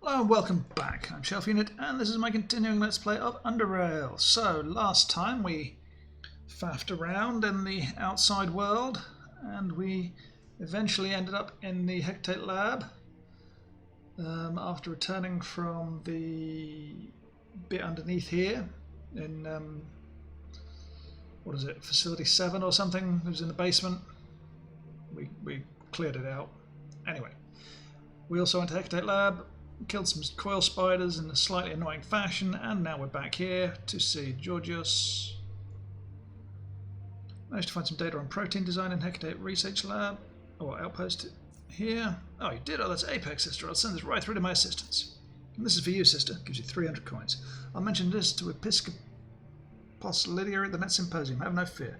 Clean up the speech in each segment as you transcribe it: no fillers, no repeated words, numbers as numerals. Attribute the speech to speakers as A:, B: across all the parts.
A: Hello and welcome back. I'm Shelf Unit and this is my continuing Let's Play of Underrail. So last time we faffed around in the outside world and we eventually ended up in the Hectate lab after returning from the bit underneath here in what is it, Facility 7 or something. It was in the basement. We cleared it out. Anyway, we also went to Hectate lab, killed some coil spiders in a slightly annoying fashion, and now we're back here to see Georgios. Managed to find some data on protein design in Hecate Research Lab, or Outpost here. Oh, you did? Oh, that's Apex, sister. I'll send this right through to my assistants. And this is for you, sister. Gives you 300 coins. I'll mention this to Episcopos Lydia at the next symposium. Have no fear.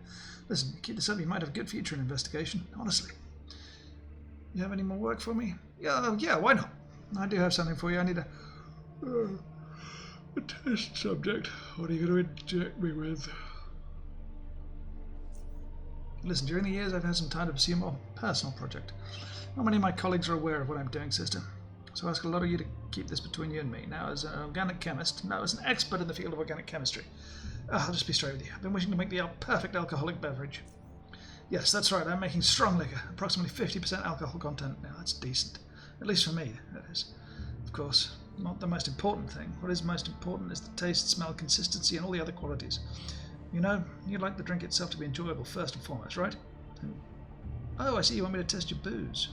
A: Listen, keep this up. You might have a good future in investigation. Honestly. You have any more work for me? Yeah, why not? I do have something for you. I need a test subject. What are you going to inject me with? Listen, during the years I've had some time to pursue a more personal project. Not many of my colleagues are aware of what I'm doing, sister. So I ask a lot of you to keep this between you and me. Now, as an organic chemist, as an expert in the field of organic chemistry, I'll just be straight with you. I've been wishing to make the perfect alcoholic beverage. Yes, that's right. I'm making strong liquor, approximately 50% alcohol content. Now, that's decent. At least for me, that is. Of course, not the most important thing. What is most important is the taste, smell, consistency, and all the other qualities. You know, you'd like the drink itself to be enjoyable first and foremost, right? Oh, I see you want me to test your booze.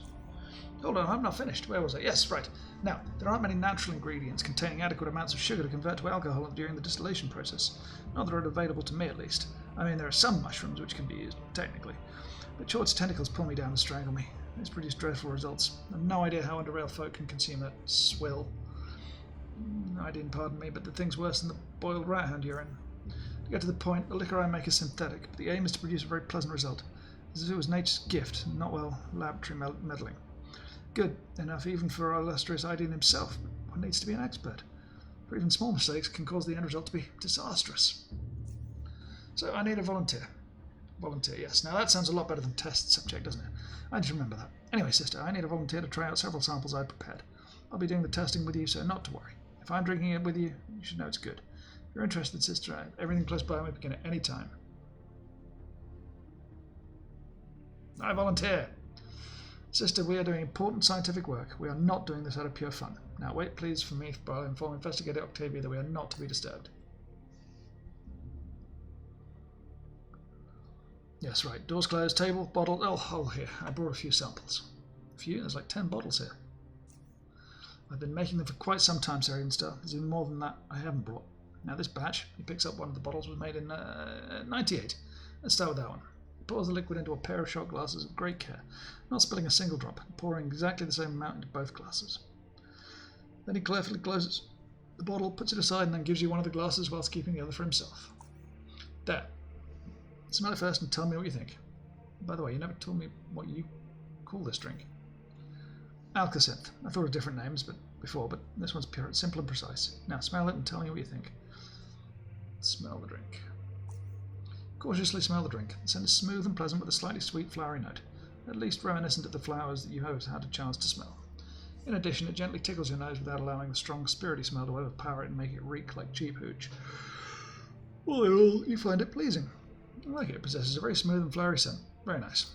A: Hold on, I'm not finished. Where was I? Yes, right. Now, there aren't many natural ingredients containing adequate amounts of sugar to convert to alcohol during the distillation process. Not that are available to me, at least. I mean, there are some mushrooms which can be used, technically. But Chort's tentacles pull me down and strangle me. It's produced dreadful results. I've no idea how Underrail folk can consume that swill. I didn't pardon me, but the thing's worse than the boiled rat hound urine. To get to the point, the liquor I make is synthetic, but the aim is to produce a very pleasant result, as if it was nature's gift, not, well, laboratory meddling. Good enough even for our illustrious Idean himself, but one needs to be an expert. For even small mistakes can cause the end result to be disastrous. So I need a volunteer. Volunteer, yes. Now that sounds a lot better than test subject, doesn't it? I just remember that. Anyway, sister, I need a volunteer to try out several samples I prepared. I'll be doing the testing with you, so not to worry. If I'm drinking it with you, you should know it's good. If you're interested, sister, I have everything close by and we begin at any time. I volunteer. Sister, we are doing important scientific work. We are not doing this out of pure fun. Now wait, please, for me, while I inform Investigator Octavia that we are not to be disturbed. Yes, right. Doors closed, table, bottle. Oh, here. I brought a few samples. A few? There's like 10 bottles here. I've been making them for quite some time, Sir Star. There's even more than that I haven't brought. Now this batch, he picks up one of the bottles, was made in 98. Let's start with that one. He pours the liquid into a pair of shot glasses with great care, not spilling a single drop, pouring exactly the same amount into both glasses. Then he carefully closes the bottle, puts it aside, and then gives you one of the glasses whilst keeping the other for himself. There. Smell it first and tell me what you think. By the way, you never told me what you call this drink. Alka-Synth. I thought of different names before, but this one's pure, simple and precise. Now smell it and tell me what you think. Smell the drink. Cautiously smell the drink. The scent is smooth and pleasant with a slightly sweet flowery note, at least reminiscent of the flowers that you have had a chance to smell. In addition, it gently tickles your nose without allowing the strong, spirity smell to overpower it and make it reek like cheap hooch. All in all, you find it pleasing. I like it. It possesses a very smooth and flowery scent. Very nice.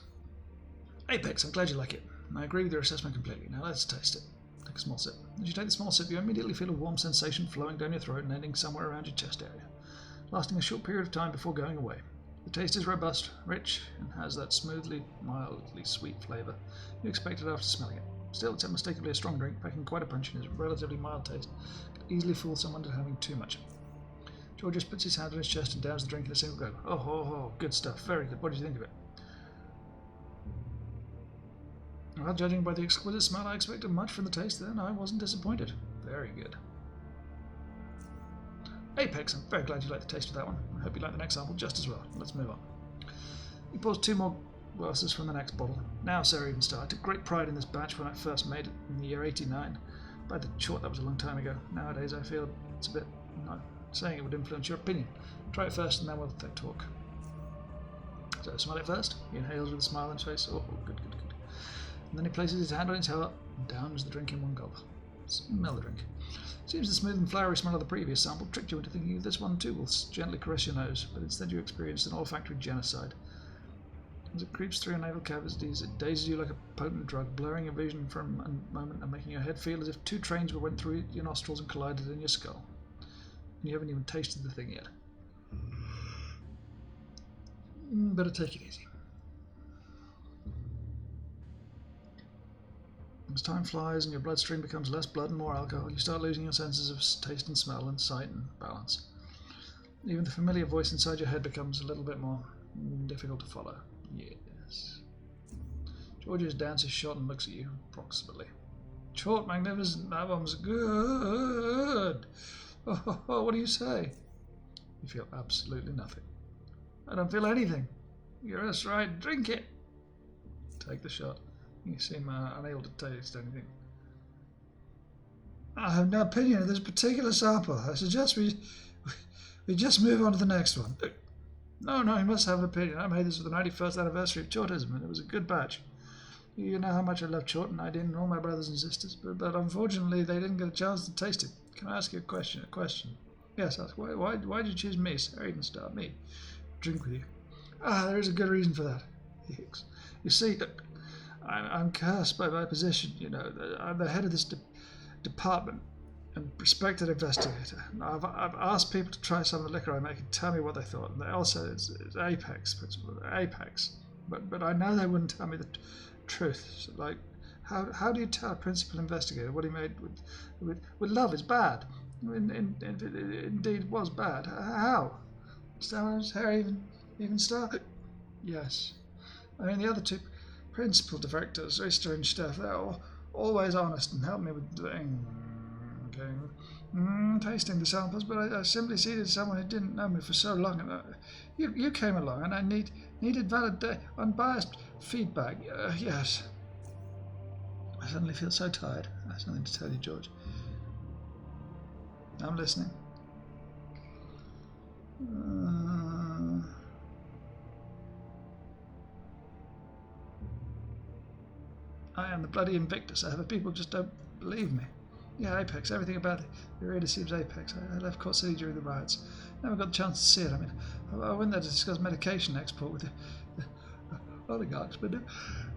A: Apex, I'm glad you like it. I agree with your assessment completely. Now let's taste it. Take a small sip. As you take the small sip, you immediately feel a warm sensation flowing down your throat and ending somewhere around your chest area, lasting a short period of time before going away. The taste is robust, rich, and has that smoothly, mildly sweet flavour you expected after smelling it. Still, it's unmistakably a strong drink, packing quite a punch in its relatively mild taste. Could easily fool someone into having too much. Georgios puts his hand on his chest and downs the drink in a single go. Oh, good stuff. Very good. What did you think of it? Well, judging by the exquisite smell, I expected much from the taste then. I wasn't disappointed. Very good. Apex, I'm very glad you like the taste of that one. I hope you like the next sample just as well. Let's move on. He pours 2 more glasses from the next bottle. Now, Sir Star, I took great pride in this batch when I first made it in the year 89. By the chort, that was a long time ago. Nowadays, I feel it's a bit... No, saying it would influence your opinion. Try it first and then we'll talk. So smell it first. He inhales with a smile on his face. Oh, good. And then he places his hand on his heart and downs the drink in one gulp. Smell the drink. Seems the smooth and flowery smell of the previous sample tricked you into thinking this one too will gently caress your nose, but instead you experienced an olfactory genocide. As it creeps through your nasal cavities, it dazes you like a potent drug, blurring your vision for a moment and making your head feel as if two trains went through your nostrils and collided in your skull. And you haven't even tasted the thing yet. Better take it easy. As time flies and your bloodstream becomes less blood and more alcohol, you start losing your senses of taste and smell and sight and balance. Even the familiar voice inside your head becomes a little bit more difficult to follow. Yes. George's dances shot and looks at you approximately. Short, magnificent, that one's good. Oh, what do you say? You feel absolutely nothing. I don't feel anything. You're just right. Drink it. Take the shot. You seem unable to taste anything. I have no opinion of this particular sample. I suggest we just move on to the next one. No, you must have an opinion. I made this for the 91st anniversary of Chortism, and it was a good batch. You know how much I love Chort, and I did, and all my brothers and sisters, but unfortunately they didn't get a chance to taste it. Can I ask you a question? Yes, ask. Why did you choose me, Sir Edenstar, me? Drink with you. There is a good reason for that. You see, I'm cursed by my position, you know. I'm the head of this department and respected investigator. I've asked people to try some of the liquor I make and tell me what they thought. And they all said it's Apex. But I know they wouldn't tell me the truth. So, like, how do you tell a principal investigator what he made with love is bad? Indeed, it was bad. How? Does Harry even start? Yes. I mean, the other two principal directors, very strange stuff. They're always honest and help me with tasting the samples, but I simply needed someone who didn't know me for so long. And you came along, and I needed valid, unbiased feedback. Yes. I suddenly feel so tired. I have something to tell you, George. I'm listening. I am the bloody Invictus. However, people just don't believe me. Yeah, Apex. Everything about it really seems Apex. I left Court City during the riots. Never got the chance to see it. I mean, I went there to discuss medication export with the oligarchs, but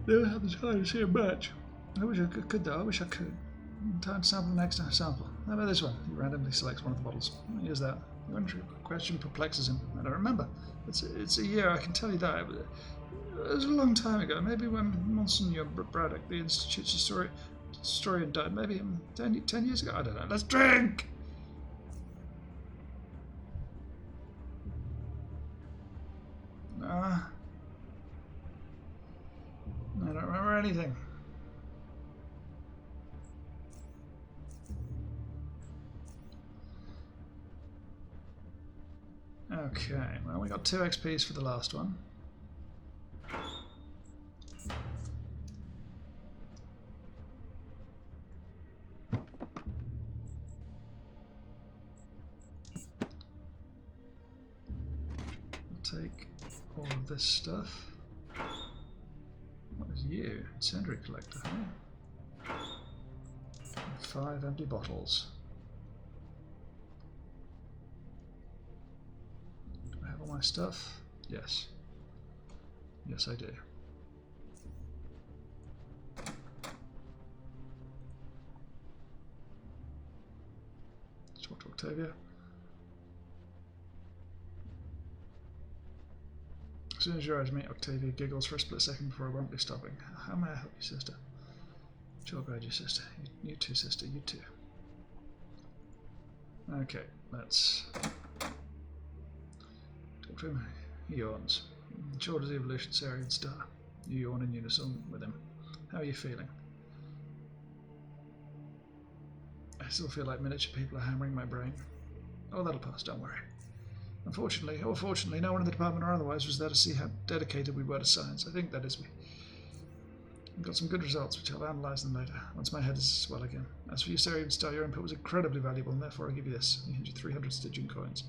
A: never had the time to see a match. I wish I could, though. I wish I could. Time to sample the next sample. How about this one? He randomly selects one of the bottles. Here's that. The entry question perplexes him. I don't remember. It's a year, I can tell you that. It was a long time ago. Maybe when Monsignor Braddock, the Institute's historian, died. Maybe 10 years ago. I don't know. Let's drink! I don't remember anything. Okay, well, we got 2 XPs for the last one. We'll take all of this stuff. What is you? Incendiary collector, huh? 5 empty bottles. Do I have all my stuff? Yes. Yes, I do. Let's talk to Octavia. As soon as your eyes meet, Octavia giggles for a split second before abruptly stopping. How may I help you, sister? Sure, glad you, sister. You too, sister. You too. Okay, let's talk to him. He yawns. Short as the evolution, Sarian Star. You yawn in unison with him. How are you feeling? I still feel like miniature people are hammering my brain. Oh, that'll pass, don't worry. Unfortunately, or fortunately, no one in the department or otherwise was there to see how dedicated we were to science. I think that is we got some good results, which I'll analyse them later, once my head is well again. As for you, Sarian Star, your input was incredibly valuable, and therefore I give you this. I hand you 300 Stygian coins.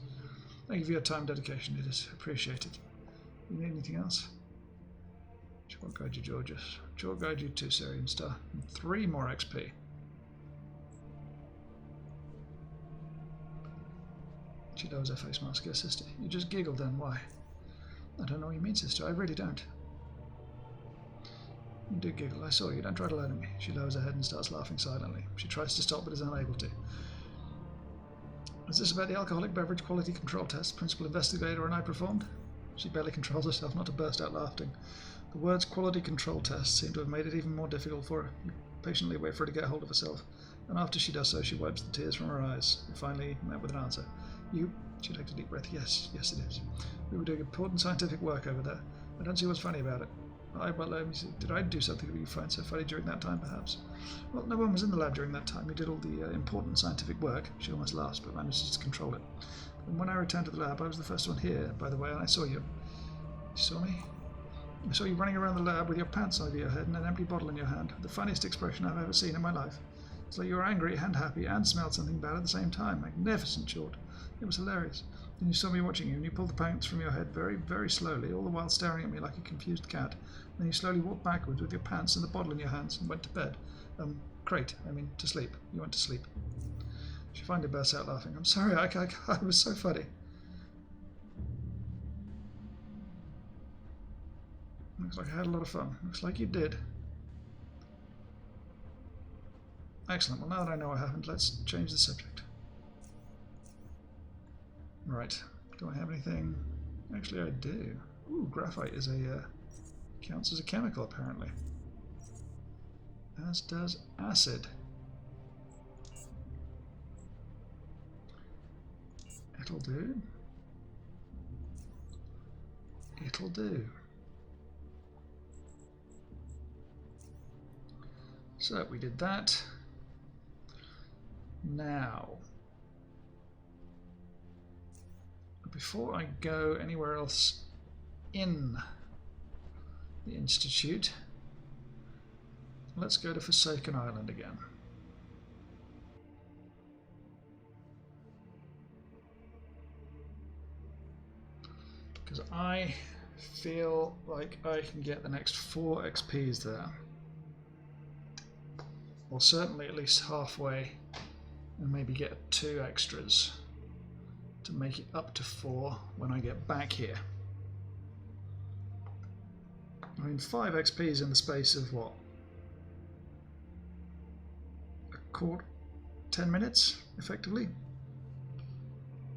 A: Thank you for your time and dedication. It is appreciated. You need anything else? Short guide you, Georges. Short guide you too, Sarian Star. And 3 more XP. She lowers her face mask. Yes, sister. You just giggled then. Why? I don't know what you mean, sister. I really don't. You do giggle. I saw you. Don't try to lie to me. She lowers her head and starts laughing silently. She tries to stop but is unable to. Is this about the alcoholic beverage quality control test principal investigator and I performed? She barely controls herself not to burst out laughing. The words quality control test seem to have made it even more difficult for her. You patiently wait for her to get hold of herself, and after she does so, she wipes the tears from her eyes, and finally met with an answer. You... She takes a deep breath. Yes, yes it is. We were doing important scientific work over there. I don't see what's funny about it. Did I do something that you find so funny during that time, perhaps? Well, no one was in the lab during that time. You did all the important scientific work. She almost laughs, but manages to control it. And when I returned to the lab, I was the first one here, by the way, and I saw you. You saw me? I saw you running around the lab with your pants over your head and an empty bottle in your hand. The funniest expression I've ever seen in my life. It's like you were angry and happy and smelled something bad at the same time. Magnificent, short. It was hilarious. Then you saw me watching you, and you pulled the pants from your head very, very slowly, all the while staring at me like a confused cat. Then you slowly walked backwards with your pants and the bottle in your hands and went to bed. To sleep. You went to sleep. She finally bursts out laughing. I'm sorry, I was so funny. Looks like I had a lot of fun. Looks like you did. Excellent. Well, now that I know what happened, let's change the subject. Right. Do I have anything? Actually, I do. Ooh, graphite is counts as a chemical, apparently. As does acid. It'll do. It'll do. So we did that. Now, before I go anywhere else in the Institute, let's go to Forsaken Island again. Because I feel like I can get the next 4 XPs there. Or certainly at least halfway, and maybe get 2 extras to make it up to 4 when I get back here. I mean, 5 XPs in the space of what? 10 minutes, effectively?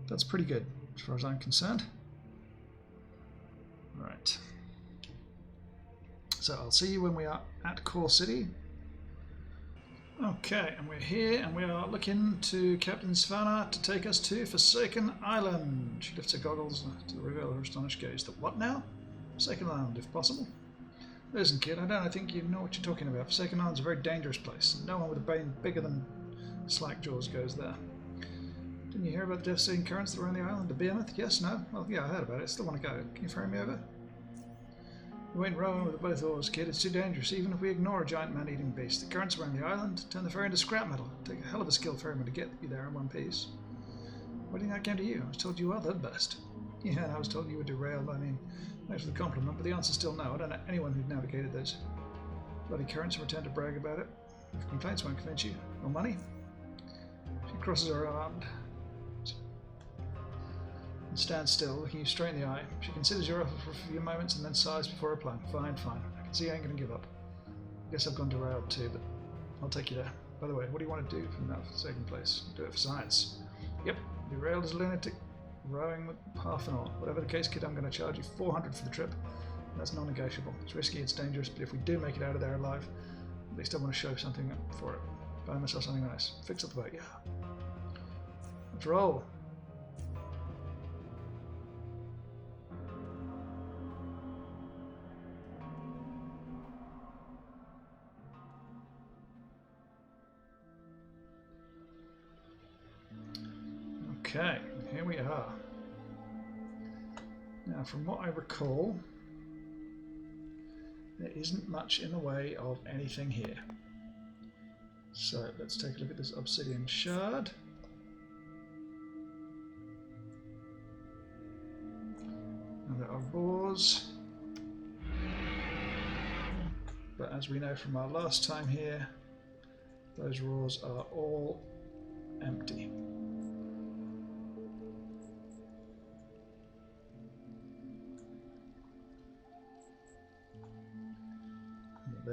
A: That's pretty good, as far as I'm concerned. Right. So I'll see you when we are at Core City. Okay, and we're here, and we are looking to Captain Savannah to take us to Forsaken Island. She lifts her goggles to reveal her astonished gaze. The what now? Forsaken Island, if possible. Listen, kid, I don't think you know what you're talking about. Forsaken Island's a very dangerous place, and no one with a brain bigger than Slackjaws goes there. Didn't you hear about the devastating currents that were on the island? The Behemoth? Yes, no? Well, yeah, I heard about it. I still want to go. Can you ferry me over? You ain't rowing with both oars, kid. It's too dangerous, even if we ignore a giant man-eating beast. The currents around the island turn the ferry into scrap metal. Take a hell of a skilled ferryman to get you there in one piece. Why do you think that came to you? I was told you were the best. Yeah, and I was told you were derailed. I mean, thanks for the compliment, but the answer's still no. I don't know anyone who'd navigated those bloody currents and returned to brag about it. If complaints won't convince you. Or money? She crosses her arm and stands still, looking you straight in the eye. She considers your offer for a few moments and then sighs before replying. Fine, fine. I can see I ain't going to give up. I guess I've gone derailed too, but I'll take you there. By the way, what do you want to do from that second place? Do it for science. Yep, derailed as a lunatic, rowing with half an oar. Whatever the case, kid, I'm going to charge you 400 for the trip. That's non-negotiable. It's risky, it's dangerous, but if we do make it out of there alive, at least I want to show something for it. Buy myself something nice. Fix up the boat, yeah. Let's roll. Okay, here we are. Now, from what I recall, there isn't much in the way of anything here. So let's take a look at this obsidian shard. Now there are roars, but as we know from our last time here, those roars are all empty.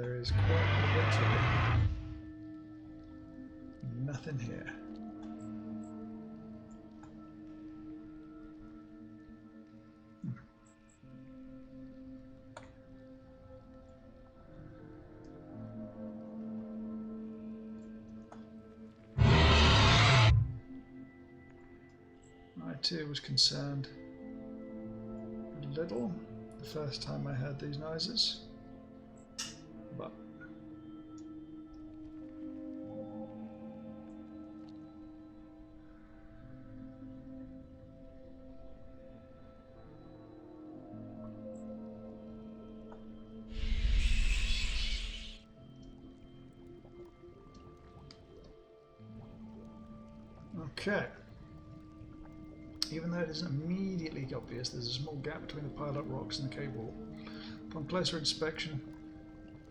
A: there is quite literally nothing here. I too was concerned a little the first time I heard these noises, but okay. Even though it isn't immediately obvious, there's a small gap between the piled-up rocks and the cave wall. Upon closer inspection,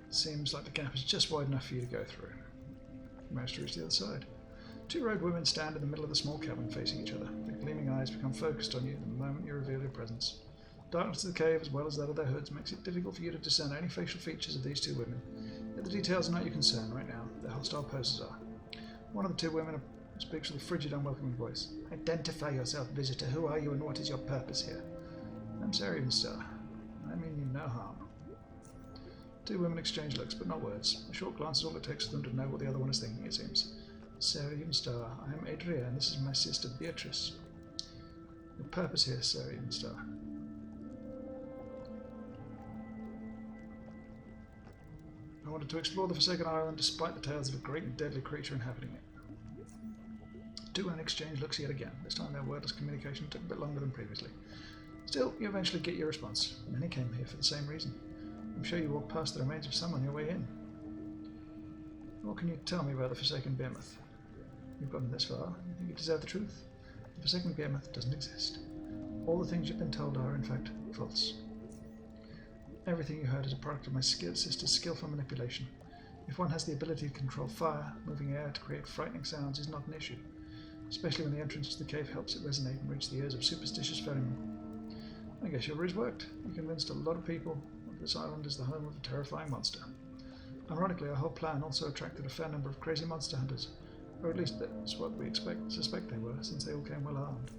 A: it seems like the gap is just wide enough for you to go through. You manage to reach the other side. Two robed women stand in the middle of the small cavern facing each other. Their gleaming eyes become focused on you the moment you reveal your presence. Darkness of the cave, as well as that of their hoods, makes it difficult for you to discern any facial features of these two women. Yet the details are not your concern right now. Their hostile poses are. One of the two women speaks with a frigid, unwelcoming voice. Identify yourself, visitor. Who are you and what is your purpose here? I'm sorry, mister. I mean you no harm. Two women exchange looks, but not words. A short glance is all it takes for them to know what the other one is thinking, it seems. Sir Evenstar, I am Adria, and this is my sister Beatrice. Your purpose here, Sir Evenstar? I wanted to explore the Forsaken Island despite the tales of a great and deadly creature inhabiting it. Two women exchange looks yet again. This time their wordless communication took a bit longer than previously. Still, you eventually get your response. Many came here for the same reason. I'm sure you walked past the remains of some on your way in. What can you tell me about the Forsaken Behemoth? You've gotten this far. You think you deserve the truth? The Forsaken Behemoth doesn't exist. All the things you've been told are, in fact, false. Everything you heard is a product of my sister's skillful manipulation. If one has the ability to control fire, moving air to create frightening sounds is not an issue, especially when the entrance to the cave helps it resonate and reach the ears of superstitious ferrymen. I guess your ruse worked. You convinced a lot of people that this island is the home of a terrifying monster. Ironically, our whole plan also attracted a fair number of crazy monster hunters, or at least that's what we suspect they were, since they all came well armed.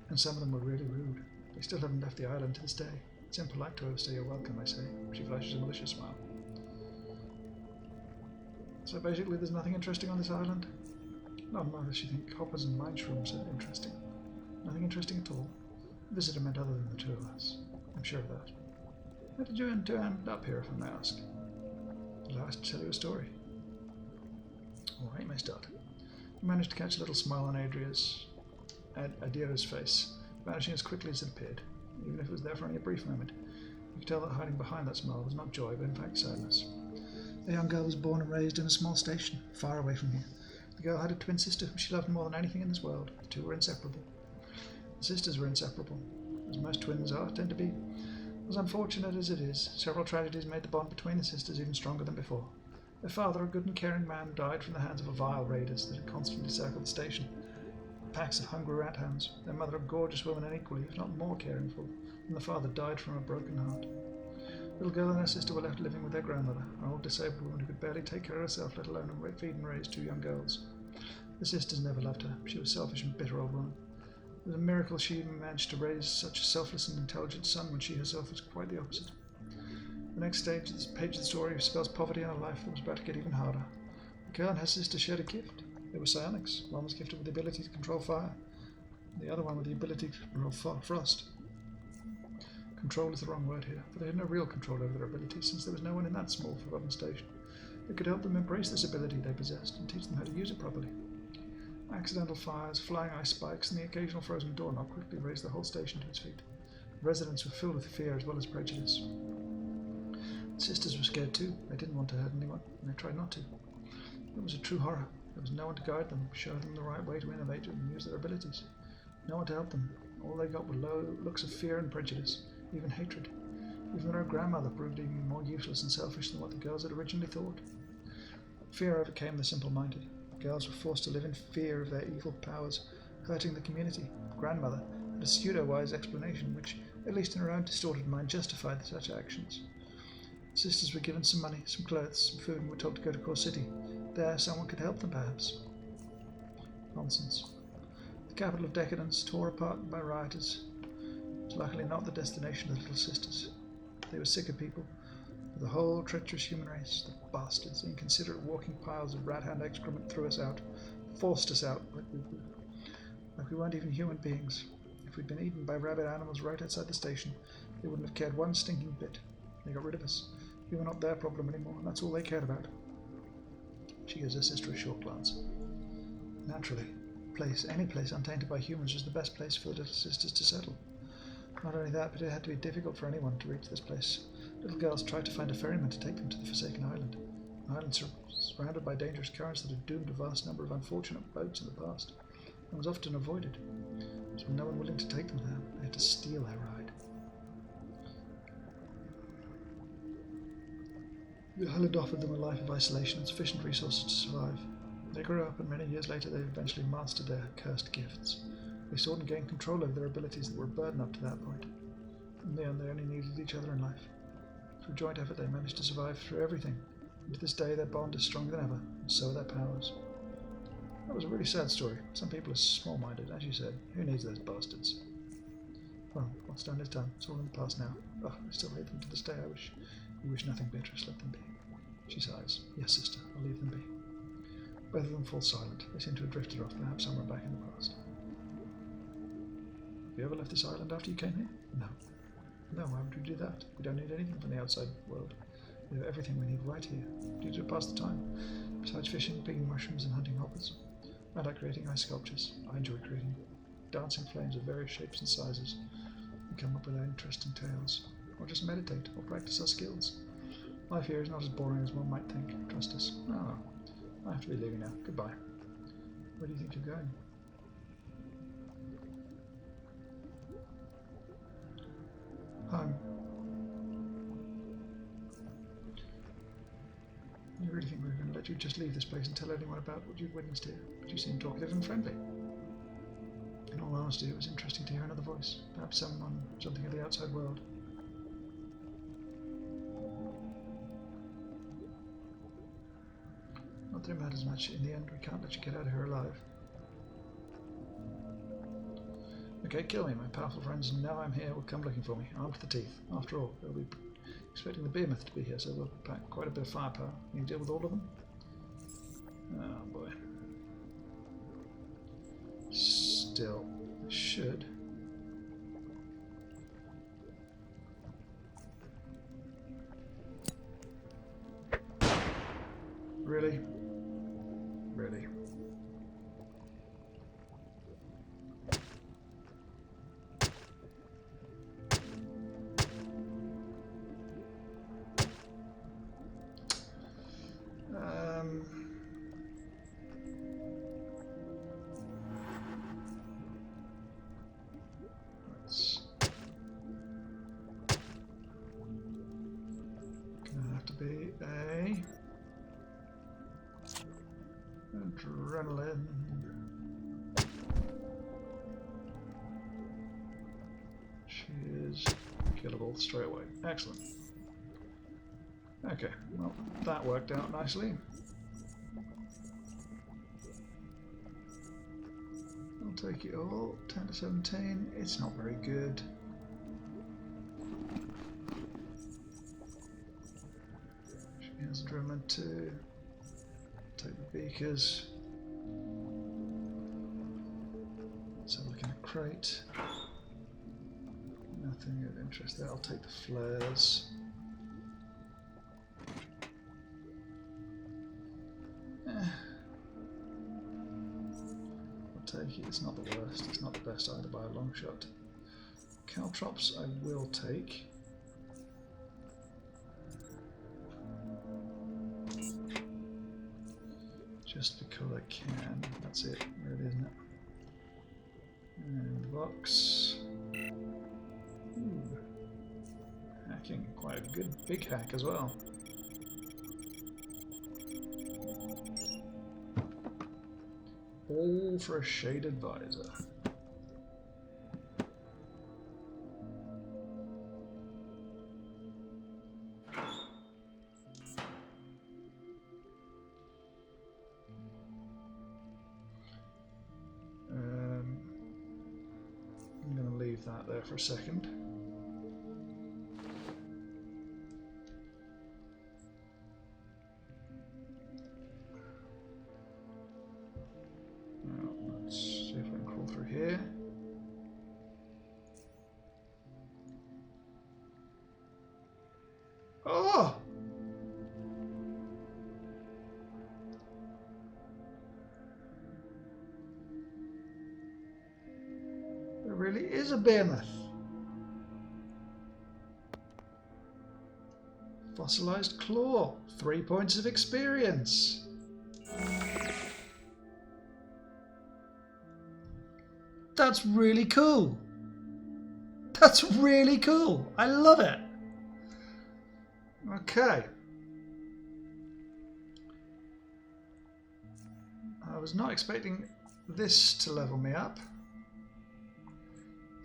A: And some of them were really rude. They still haven't left the island to this day. It's impolite to overstay your welcome, I say. She flashes a malicious smile. So basically there's nothing interesting on this island? Not unless you think hoppers and mine shrooms are interesting. Nothing interesting at all. The visitor meant other than the two of us. I'm sure of that. How did you end up here, if I may ask? Allow us to tell you a story. Alright, you may start. You managed to catch a little smile on Adira's face, vanishing as quickly as it appeared. Even if it was there for only a brief moment, you could tell that hiding behind that smile was not joy, but in fact sadness. The young girl was born and raised in a small station, far away from here. The girl had a twin sister whom she loved more than anything in this world. The two were inseparable. The sisters were inseparable, as most twins tend to be. As unfortunate as it is, several tragedies made the bond between the sisters even stronger than before. Their father, a good and caring man, died from the hands of a vile raiders that had constantly circled the station. Packs of hungry rat hounds. Their mother, a gorgeous woman and equally, if not more caring for, and the father died from a broken heart. The little girl and her sister were left living with their grandmother, an old disabled woman who could barely take care of herself, let alone feed and raise two young girls. The sisters never loved her. She was a selfish and bitter old woman. It was a miracle she even managed to raise such a selfless and intelligent son when she herself was quite the opposite. The next page of the story spells poverty in a life that was about to get even harder. The girl and her sister shared a gift. They were psionics. One was gifted with the ability to control fire, the other one with the ability to control frost. Control is the wrong word here, for they had no real control over their abilities, since there was no one in that small, forgotten station that could help them embrace this ability they possessed and teach them how to use it properly. Accidental fires, flying ice spikes, and the occasional frozen doorknob quickly raised the whole station to its feet. The residents were filled with fear as well as prejudice. The sisters were scared too. They didn't want to hurt anyone, and they tried not to. It was a true horror. There was no one to guide them, show them the right way to innovate and use their abilities. No one to help them. All they got were low looks of fear and prejudice, even hatred. Even their grandmother proved even more useless and selfish than what the girls had originally thought. Fear overcame the simple-minded. The girls were forced to live in fear of their evil powers, hurting the community. The grandmother had a pseudo-wise explanation which, at least in her own distorted mind, justified such actions. The sisters were given some money, some clothes, some food, and were told to go to Core City. There, someone could help them, perhaps. Nonsense. The capital of decadence, tore apart by rioters, was luckily not the destination of the Little Sisters. They were sick of people, of the whole treacherous human race. The bastards, inconsiderate walking piles of rat-hand excrement, threw us out, forced us out, like we weren't even human beings. If we'd been eaten by rabid animals right outside the station, they wouldn't have cared one stinking bit. They got rid of us. We were not their problem anymore, and that's all they cared about. She gives her sister a short glance. Naturally, any place untainted by humans was the best place for the Little Sisters to settle. Not only that, but it had to be difficult for anyone to reach this place. Little girls tried to find a ferryman to take them to the Forsaken Island. An island surrounded by dangerous currents that had doomed a vast number of unfortunate boats in the past, and was often avoided. There was no one willing to take them there. They had to steal their ride. The island offered them a life of isolation and sufficient resources to survive. They grew up, and many years later they eventually mastered their cursed gifts. They sought and gained control over their abilities that were a burden up to that point. In the end, they only needed each other in life. Through joint effort, they managed to survive through everything. And to this day, their bond is stronger than ever, and so are their powers. That was a really sad story. Some people are small-minded, as you said. Who needs those bastards? Well, what's done is done. It's all in the past now. Oh, I still hate them to this day. I wish nothing, Beatrice. Let them be. She sighs. Yes, sister, I'll leave them be. Both of them fall silent. They seem to have drifted off, perhaps somewhere back in the past. Have you ever left this island after you came here? No. No, why would we do that? We don't need anything from the outside world. We have everything we need right here. We do to pass the time. Besides fishing, picking mushrooms, and hunting hoppers. I like creating ice sculptures. I enjoy creating dancing flames of various shapes and sizes. We come up with interesting tales. Or just meditate, or practice our skills. Life here is not as boring as one might think. Trust us. Oh, I have to be leaving now. Goodbye. Where do you think you're going? Home. You really think we were going to let you just leave this place and tell anyone about what you've witnessed here? But you seem talkative and friendly. In all honesty, it was interesting to hear another voice. Perhaps something of the outside world. Not that it matters much. In the end, we can't let you get out of here alive. Okay, kill me. My powerful friends, now I'm here, will come looking for me, armed to the teeth. After all, they'll be expecting the Behemoth to be here, so we'll pack quite a bit of firepower. Can you deal with all of them? Oh boy. Still, I should. Really? Really? Gonna have to be a adrenaline. She is killable straight away. Excellent. Okay, well, that worked out nicely. I'll take it all. 10 to 17. It's not very good. She has adrenaline too. Take the beakers. Let's have a look in a crate. Nothing of interest there. I'll take the flares. I'll take it. It's not the worst. It's not the best either by a long shot. Caltrops I will take. Just because I can. That's it, really, isn't it? And the box. Ooh. Hacking, quite a good big hack as well. All for a shaded visor. there for a second. Now, let's see if I can crawl through here. Oh! There really is a behemoth. Fossilized claw. 3 points of experience. That's really cool. That's really cool. I love it. Okay. I was not expecting this to level me up.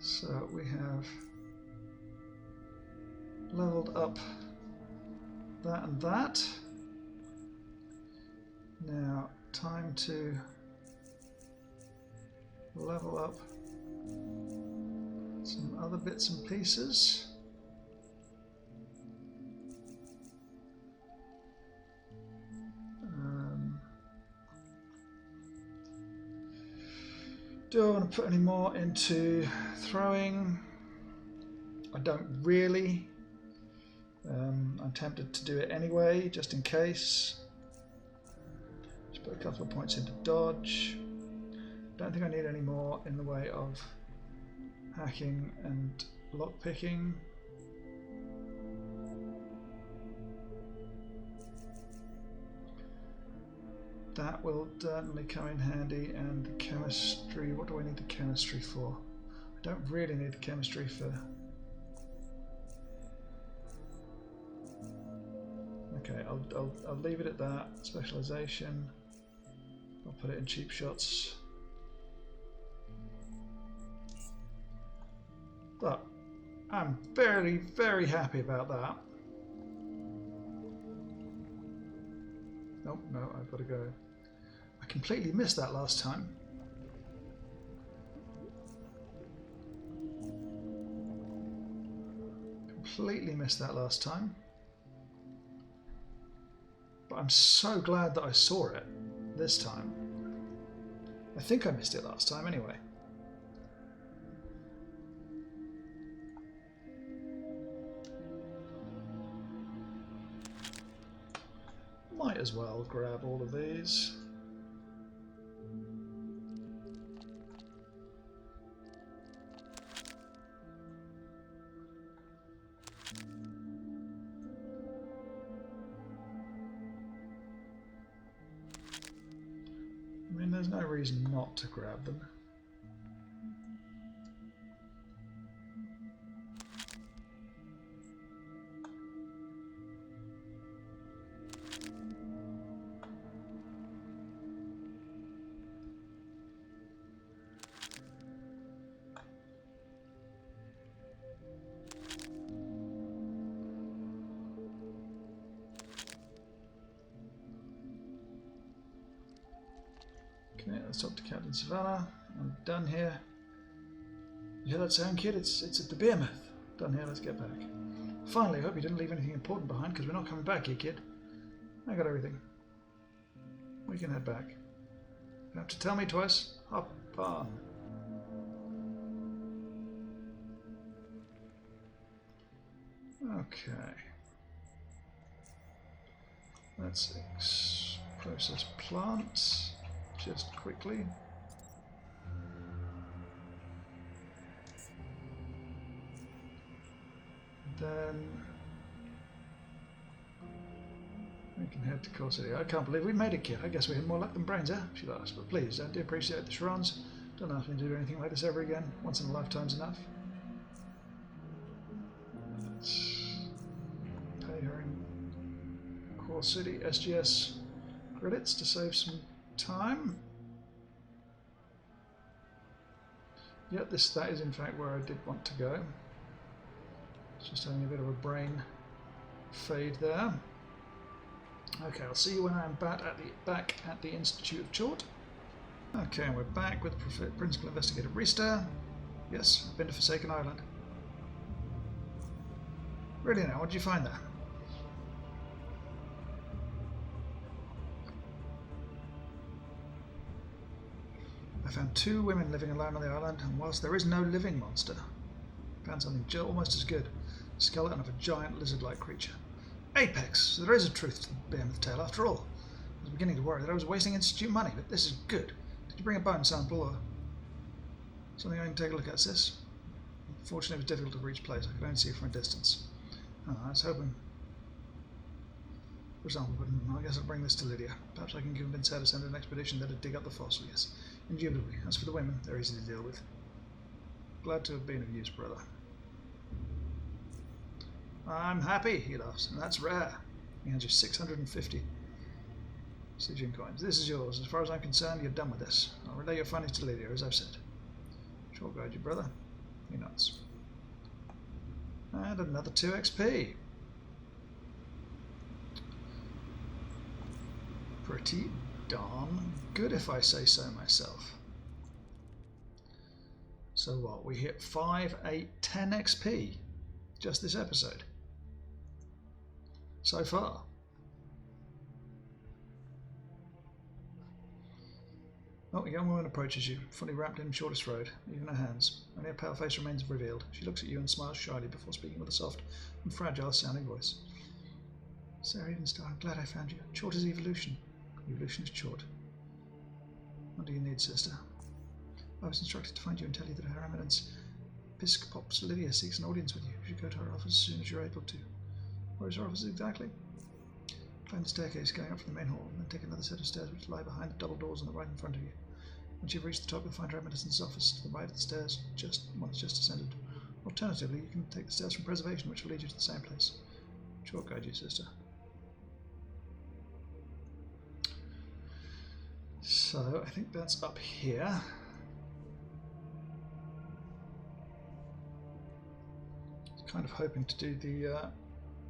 A: So we have leveled up that and that. Now, time to level up some other bits and pieces. Do I want to put any more into throwing? I don't really. I'm tempted to do it anyway, just in case. Just put a couple of points into dodge. Don't think I need any more in the way of hacking and lockpicking. That will certainly come in handy, and the chemistry, what do I need the chemistry for? I don't really need the chemistry for... Okay, I'll leave it at that. Specialization, I'll put it in cheap shots. But I'm very, very happy about that. Nope, no, I've got to go. I completely missed that last time. Completely missed that last time. But I'm so glad that I saw it this time. I think I missed it last time anyway. Might as well grab all of these. I mean, there's no reason not to grab them. Okay, let's talk to Captain Savannah. I'm done here. You hear that sound, kid? It's at the Behemoth. Done here, let's get back. Finally, I hope you didn't leave anything important behind, because we're not coming back here, kid. I got everything. We can head back. You don't have to tell me twice. Hop on. Okay. Let's process plants just quickly. Then we can head to Core City. I can't believe we made it, kid. I guess we had more luck than brains, eh? She laughs. But please, I do appreciate the charons. Don't ask me to do anything like this ever again. Once in a lifetime's enough. Let's pay her in Core City SGS credits to save some time. Yep, that is in fact where I did want to go. Just having a bit of a brain fade there. Okay, I'll see you when I'm back at the Institute of Chort. Okay, and we're back with Principal Investigator Riester. Yes, I've been to Forsaken Island. Really now, what did you find there? I found 2 women living alone on the island, and whilst there is no living monster, I found something almost as good. A skeleton of a giant lizard-like creature. Apex! So there is a truth to the Behemoth tale after all. I was beginning to worry that I was wasting Institute money, but this is good. Did you bring a bone sample or something I can take a look at, sis? Unfortunately, it was difficult to reach place. I could only see it from a distance. Oh, I was hoping for example, but I guess I'll bring this to Lydia. Perhaps I can convince her to send an expedition there to dig up the fossil, yes. Indubitably. As for the women, they're easy to deal with. Glad to have been of use, brother. I'm happy, he laughs, and that's rare. He hands you 650 Stygian coins. This is yours. As far as I'm concerned, you're done with this. I'll relay your findings to Lydia, as I've said. Sure guide you, brother. He nods. And another 2 XP. Pretty darn good, if I say so myself. So what? We hit 5, 8, 10 XP just this episode. So far. Oh, a young woman approaches you, fully wrapped in shortest road, even her hands. Only her pale face remains revealed. She looks at you and smiles shyly before speaking with a soft and fragile-sounding voice. Sarah Edenstar, I'm glad I found you. Chort is evolution. Evolution is Chort. What do you need, sister? I was instructed to find you and tell you that Her Eminence Episcopops Lydia seeks an audience with you. You should go to her office as soon as you're able to. Where is her office exactly? Climb the staircase going up from the main hall, and then take another set of stairs which lie behind the double doors on the right in front of you. Once you've reached the top, you'll find Her Eminence's office to the right of the stairs, once just ascended. Alternatively, you can take the stairs from Preservation, which will lead you to the same place. Sure guide you, sister. So, I think that's up here. Kind of hoping to do the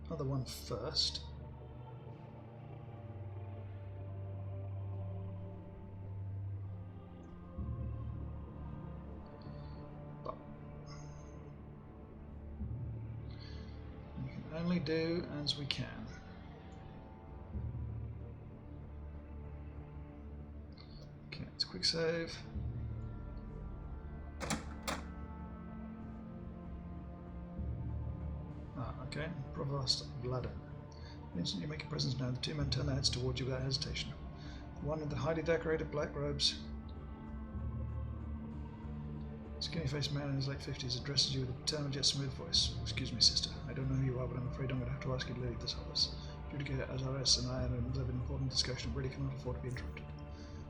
A: other one first. But we can only do as we can. Okay, let's quick save. Okay, Provost Vladin. The instant you make your presence known, the 2 men turn their heads towards you without hesitation. The one in the highly decorated black robes, skinny-faced man in his late 50s, addresses you with a determined yet smooth voice. Excuse me, sister. I don't know who you are, but I'm afraid I'm going to have to ask you to leave this office. Judicator Azares and I are in the middle of an important discussion and really cannot afford to be interrupted.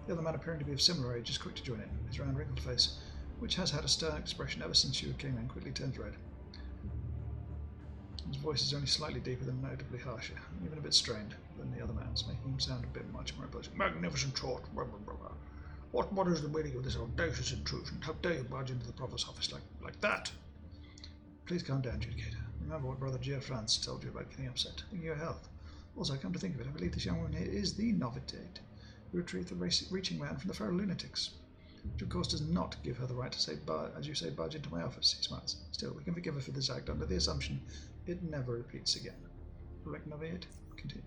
A: The other man, appearing to be of similar age, is quick to join in. His round, wrinkled face, which has had a stern expression ever since you came in, quickly turns red. His voice is only slightly deeper than notably harsher, even a bit strained than the other man's, making him sound a bit much more imposing. Magnificent Chort! What is the meaning of this audacious intrusion? How dare you barge into the Provost's office like that? Please calm down, Judicator. Remember what Brother Gia France told you about getting upset. Think of your health. Also, come to think of it, I believe this young woman here is the Novitate, who retrieved the reaching man from the feral lunatics. Which of course does not give her the right to say, as you say, barge into my office, he smiles. Still, we can forgive her for this act under the assumption it never repeats again. Correct, Noviate? Continue.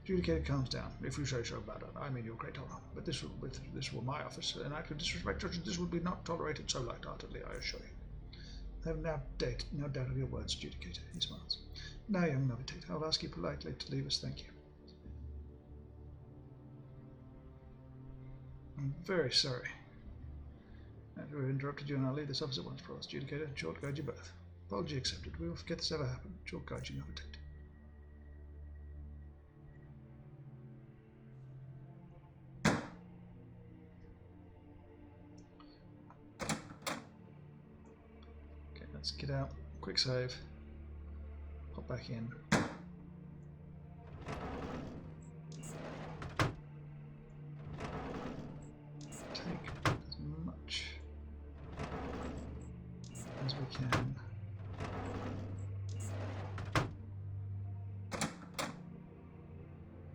A: Judicator calms down. If you say so, madam, I mean your great honor. But this were my office. An act of disrespect such as this would be not tolerated so light-heartedly, I assure you. I have no doubt of your words, Judicator, he smiles. Now, young Novitate, I'll ask you politely to leave us, thank you. I'm very sorry to have interrupted you, and I'll leave this office at once, Provost. Judicator and Chort guide you both. Apology accepted. We will forget this ever happened. Chort guide you, Novitate. Okay, let's get out. Quick save. Pop back in. Take as much as we can.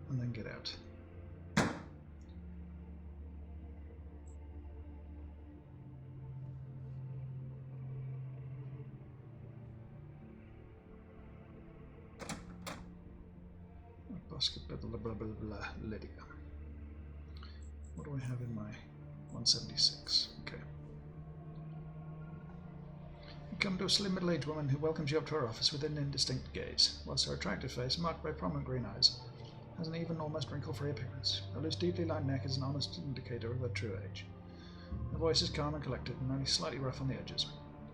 A: And then get out. blah blah blah blah. Lydia. What do I have in my 176? Okay. You come to a slim middle-aged woman who welcomes you up to her office with an indistinct gaze, whilst her attractive face, marked by prominent green eyes, has an even, almost wrinkle-free appearance. Her loose, deeply lined neck is an honest indicator of her true age. Her voice is calm and collected, and only slightly rough on the edges.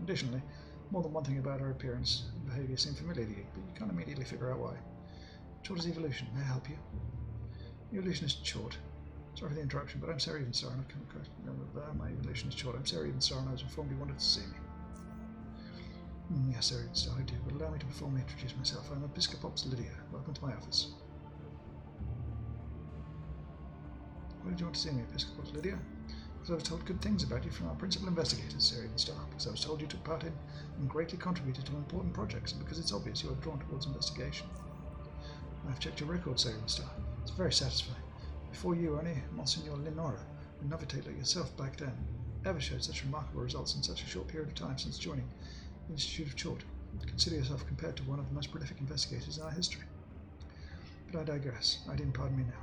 A: Additionally, more than one thing about her appearance and behaviour seem familiar to you, but you can't immediately figure out why. Chort is evolution. May I help you? Evolutionist Chort. Sorry for the interruption, but I'm Sarah Evenstar, and I've come across my evolutionist Chort. I'm Sarah Evenstar, and I was informed you wanted to see me. Yes, Sarah Evenstar, I do, but allow me to formally introduce myself. I'm Episcopops Lydia. Welcome to my office. Why did you want to see me, Episcopops Lydia? Because I was told good things about you from our principal investigators, Sarah Evenstar. Because I was told you took part in and greatly contributed to important projects, and because it's obvious you are drawn towards investigation. I've checked your record, Sarah Evenstar. It's very satisfying. Before you, only Monsignor Lenora, a novitate like yourself back then, ever showed such remarkable results in such a short period of time since joining the Institute of Chort. Consider yourself compared to one of the most prolific investigators in our history. But I digress. I didn't pardon me now.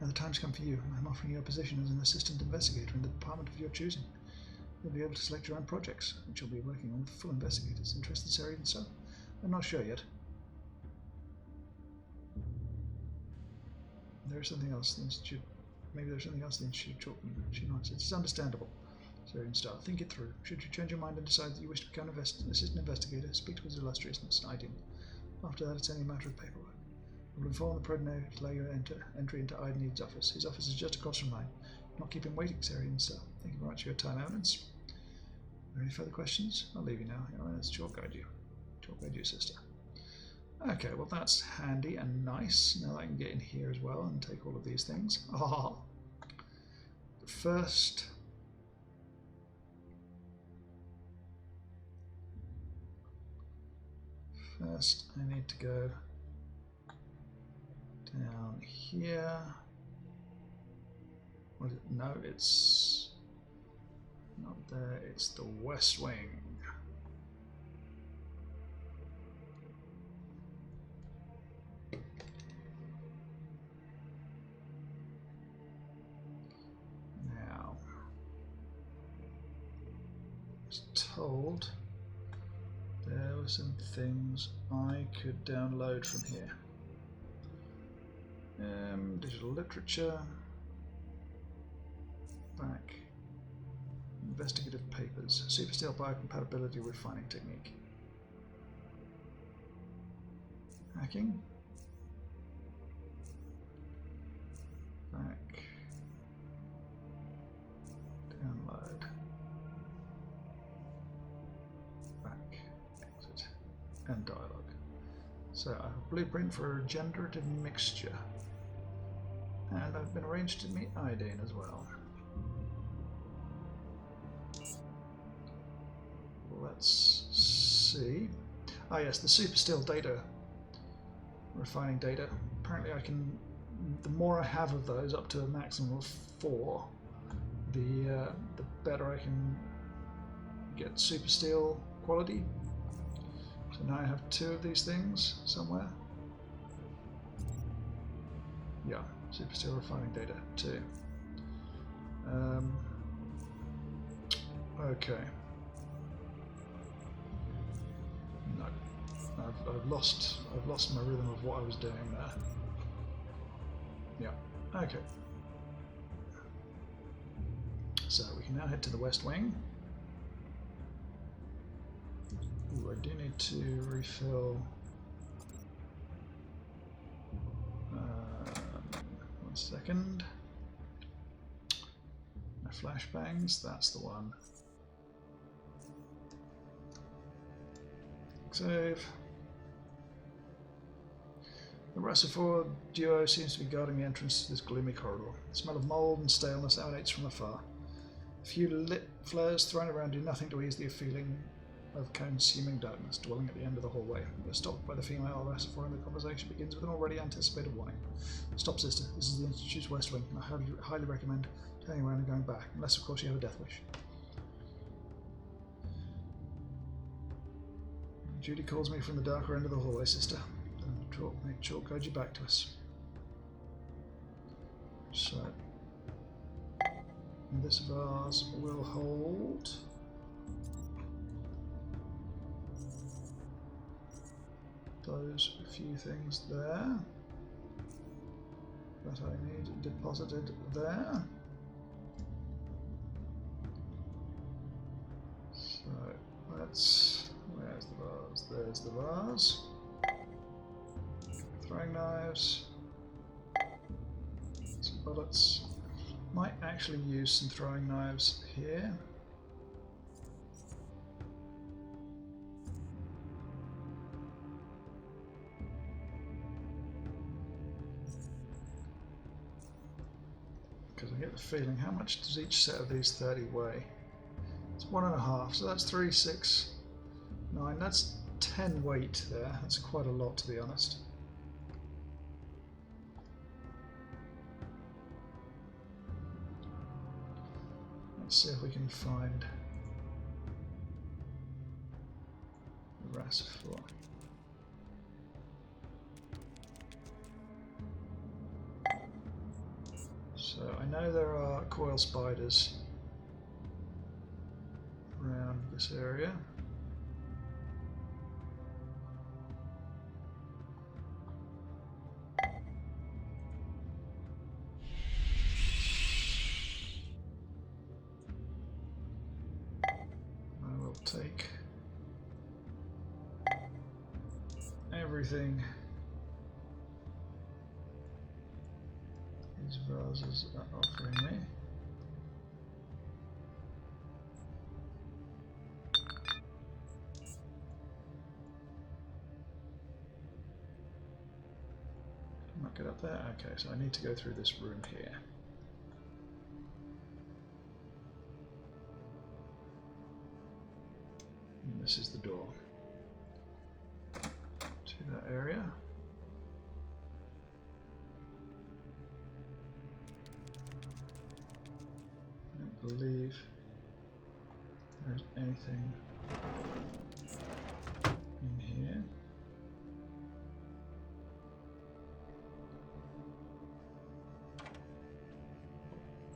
A: Now the time's come for you. I'm offering you a position as an assistant investigator in the department of your choosing. You'll be able to select your own projects, which you'll be working on with full investigators. Interested, Sarah, even so? I'm not sure yet. There's something else the Institute. Maybe there's something else the Institute of Chort. She nods. It's understandable. Sarah Evenstar, think it through. Should you change your mind and decide that you wish to become an assistant investigator, speak to His Illustriousness. I didn't. After that, it's only a matter of paperwork. I will inform the Prodno to allow your entry into Iden's office. His office is just across from mine. Not keep him waiting, Sarah Evenstar. Thank you very much for your time, Eminence. Are there any further questions? I'll leave you now. Your Eminence, Chort guide you. Chort guide you, sister. Okay, well that's handy and nice. Now I can get in here as well and take all of these things. Ah. First, I need to go down here. What is it? No, it's not there. It's the West Wing. Now, I was told there were some things I could download from here. Digital literature, back, investigative papers, supersteel biocompatibility refining technique, hacking, back, download, back, exit, and dialogue. So I have a blueprint for a generative mixture, and I've been arranged to meet Idane as well. Let's see. Ah yes, the supersteel data, refining data. Apparently I can, the more I have of those, up to a maximum of 4, the better I can get supersteel quality. So now I have 2 of these things somewhere. Yeah, supersteel refining data 2. Okay. No, I've lost my rhythm of what I was doing there. Yeah. Okay. So we can now head to the West Wing. Ooh, I do need to refill. One second. My flashbangs, that's the one. Save. The Russellford duo seems to be guarding the entrance to this gloomy corridor. The smell of mould and staleness emanates from afar. A few lit flares thrown around do nothing to ease the feeling of consuming darkness dwelling at the end of the hallway. You're stopped by the female Russellford, and the conversation begins with an already anticipated warning. Stop, sister. This is the Institute's West Wing, and I highly recommend turning around and going back, unless of course you have a death wish. Judy calls me from the darker end of the hallway, sister. Make chalk guide you back to us. So this vase will hold those few things there that I need deposited there. So let's, where's the vase? There's the vase. Throwing knives, some bullets. Might actually use some throwing knives here. Because I get the feeling, how much does each set of these 30 weigh? It's 1.5, so that's 3, 6, 9. That's 10 weight there. That's quite a lot, to be honest. Let's see if we can find the Rassifor. So I know there are coil spiders around this area. I will take everything these vases are offering me. Can I get up there? Okay, so I need to go through this room here. And this is the door to that area. I don't believe there's anything in here.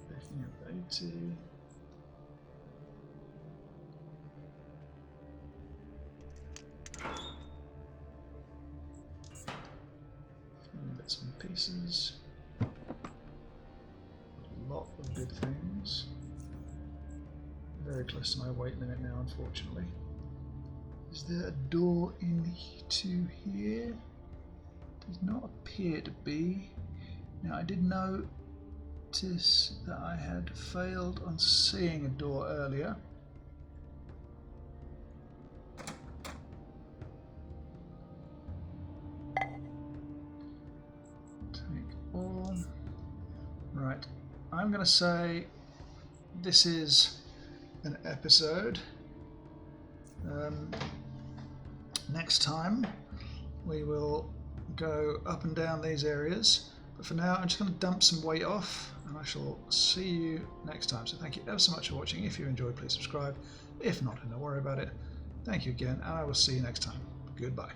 A: Picking up 80. Bits and pieces. A lot of good things. Very close to my weight limit now, unfortunately. Is there a door into here? Does not appear to be. Now I did notice that I had failed on seeing a door earlier. Take all. Right, I'm going to say this is an episode. Next time we will go up and down these areas, but for now I'm just going to dump some weight off and I shall see you next time. So thank you ever so much for watching. If you enjoyed, please subscribe. If not, don't worry about it. Thank you again, and I will see you next time. Goodbye.